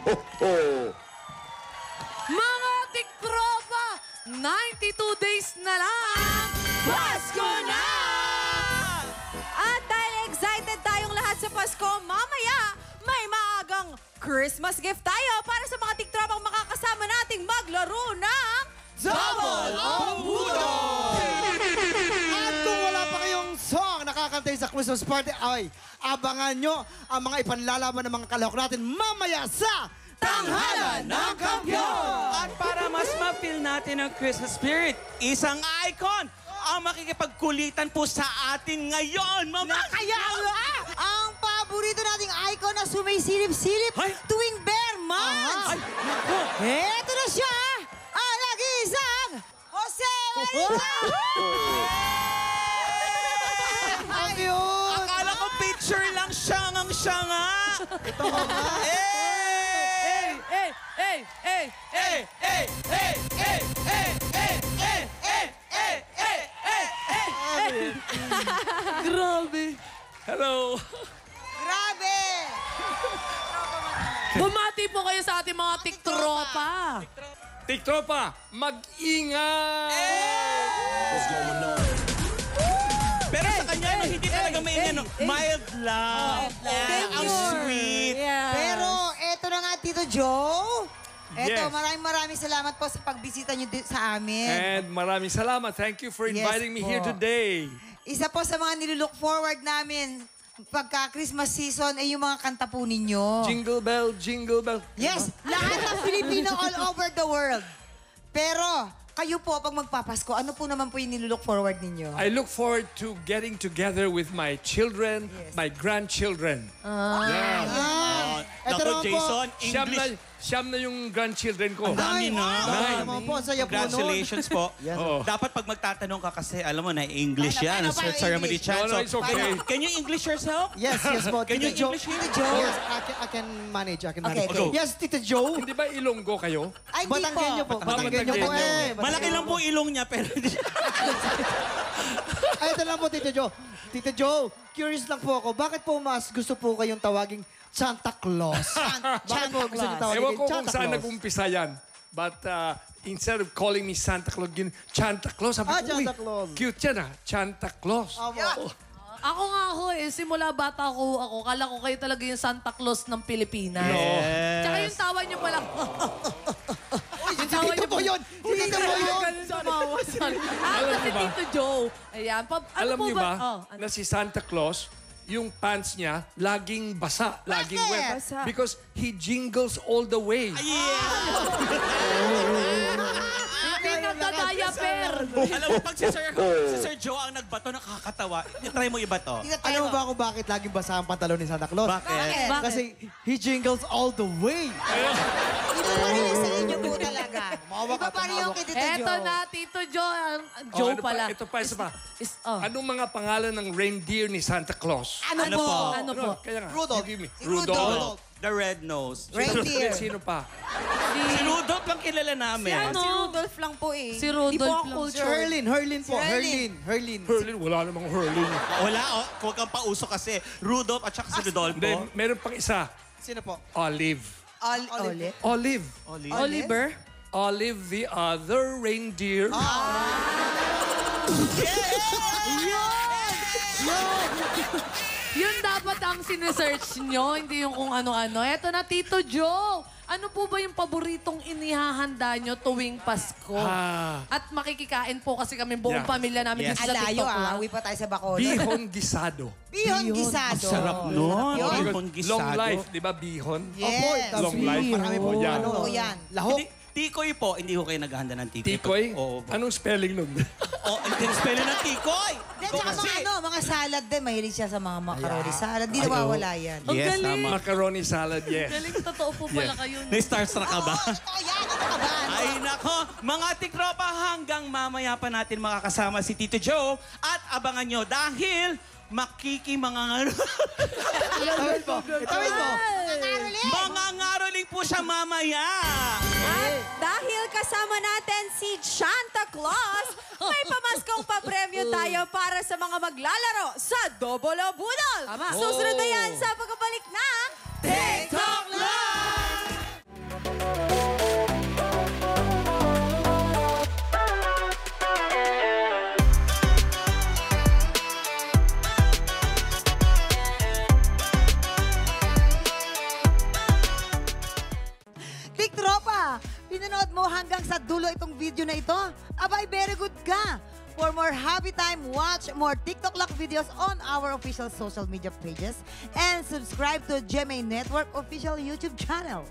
ho, ho! Mga tiktropa, 92 days na lang! Pasko na! At dahil excited tayong lahat sa Pasko, mamaya may maagang Christmas gift tayo para sa mga tiktropang makakasama nating maglaro ng Double ang Budol! At kung wala pa kayong song nakakantay sa Christmas party, ay abangan nyo ang mga ipanlalaman ng mga kalahok natin mamaya sa Tanghalan ng Kampiyon! At para mas ma-feel natin ang Christmas spirit, isang icon ang makikipagkulitan po sa atin ngayon, Mama! Kaya ang paborito nating icon na sumisilip-silip Ay! tuwing Bear Months! Ay, naku! Eto na siya! Ang nag-iisang Jose Marita! Ang cute! Akala ko picture lang siya nga! Ito nga. Hey! Hey! Hey! Hey! Eh! Eh! Eh! Eh! Eh! Eh! Eh! Eh! Eh! Eh! Grabe! Hello! Grabe! Bumati po kayo sa ating mga tiktropa. Tiktropa, mag-ingat! Pero sa kanya, hindi talaga may mild lang. Ang sweet. Pero eto na nga, Tito Joe. Eto, Yes. maraming salamat po sa pagbisita niyo sa amin. And maraming salamat. Thank you for Yes inviting me here po. today. Isa po sa mga nilulook forward namin pagka Christmas season ay yung mga kanta po ninyo. Jingle bell, jingle bell. Yes, lahat ng Filipino all over the world. Pero kayo po, pag magpapasko, ano po naman po yung nilulook forward ninyo? I look forward to getting together with my children, my grandchildren. Ito Naku, naman po. Jason, Siyam na yung grandchildren ko. Ang dami na. Nine. Naman po, ang saya po nun. Congratulations po. Yes. Oh. Dapat pag magtatanong ka kasi, alam mo na English yan. Sir Ceremony Chan. No, no, it's okay. Can you English yourself? Yes, yes po. Can you Tito Joe. English him? Tito Joe? Yes, I can manage. I can manage. Okay. Yes, Tito Joe. Hindi ba Ilonggo kayo? Ay, hindi po. Batanggenyo po. Batanggenyo po eh. Malaki lang po ilong niya, pero hindi siya. Ay, ito lang po, Tito Joe. Tito Joe, curious lang po ako. Bakit po mas gusto po kayong tawaging Santa Claus? Bakit po gusto niyo tawagin Ewan ko kung Santa saan Claus? nag-umpisa yan. But instead of calling me Santa Claus, Santa Claus, sabi ko, Santa uy, Claus." cute yan Santa Claus. Opo. Ako nga ako simula bata ako, kala ko kayo talaga yung Santa Claus ng Pilipinas. Yes. Tsaka yung tawa niyo pala. Yung tawa Dito niyo po yun! Dito po yun! Sorry. Alam Kasi niyo ba? Tito Joe. Ayan. Alam po niyo ba, Oh, ano? na si Santa Claus, yung pants niya, laging basa, laging wet. Basa? Because he jingles all the way. Hindi nagdadaya-per. Alam mo, pag si Sir Joe ang nagbato, nakakatawa. Try mo iba to. Alam mo ba kung bakit laging basa ang pantalon ni Santa Claus? Bakit? Bakit? Kasi he jingles all the way. Iba pa rin yung sa inyo po talaga. Mawa ka, Iba pa rin yung kay Tito Eto Joe. na, Tito Joe. Joe ano pala. Pa, ito pa, isa pa. Oh. Anong mga pangalan ng reindeer ni Santa Claus? Ano Ano po? po? Ano po? Kaya nga, Rudolph. you give me. Si Rudolph. The red nose. Reindeer. Sino pa? Si Rudolph lang kilala namin. Ano? Si Rudolph lang po eh. Si Rudolph Di po ako lang. culture. Herlin po. Si Herlin. Herlin. Hurling, wala namang hurling. Wala, huwag kang pauso kasi. Rudolph at saka si Rodolfo. Then, meron pang isa. Sino po? Olive. Olive. Olive. Oliver? Olive the other reindeer. Yun dapat ang sinesearch nyo, hindi yung kung ano-ano. Eto na, Tito Joe. Ano po ba yung paboritong inihahanda nyo tuwing Pasko? At makikikain po kasi kami buong Yeah. pamilya namin dito sa Alayo TikTok ah. lang. Uwi pa tayo sa Bacolod. Bihon gisado. Bihon gisado. Sarap nun. Yun. Bihon gisado. Long life, di ba? Bihon. Yes. Long life. Marami po. Yan. Ano? Oo yan. Lahok. Tikoy po, hindi ko kayo naghahanda ng tikoy. Tikoy? Oo. Anong spelling nun? Hindi spelling ng tikoy. Then saka mga salad din. Mahilig siya sa mga macaroni salad. Di nawawala yan. Ang Yes, galing. tama. Macaroni salad, yes. Galing, totoo po pala kayo. Na-starstruck ka ba? Totoo yan. Ano ka ba? Ay nako, mga tiktropa hanggang mamaya pa natin makakasama si Tito Joe at abangan nyo dahil makikimangangaro. Tawid po. Tawid po. Mga ngaroling po siya mamaya. At dahil kasama natin si Santa Claus, may pamaskong papremyo tayo para sa mga maglalaro sa Double o Budol. Tama. Susunod na yan sa pagbabalik ng TikTok Live! napanood mo hanggang sa dulo itong video na ito, abay, very good ka. For more happy time, watch more TikTok Lock videos on our official social media pages and subscribe to GMA Network official YouTube channel.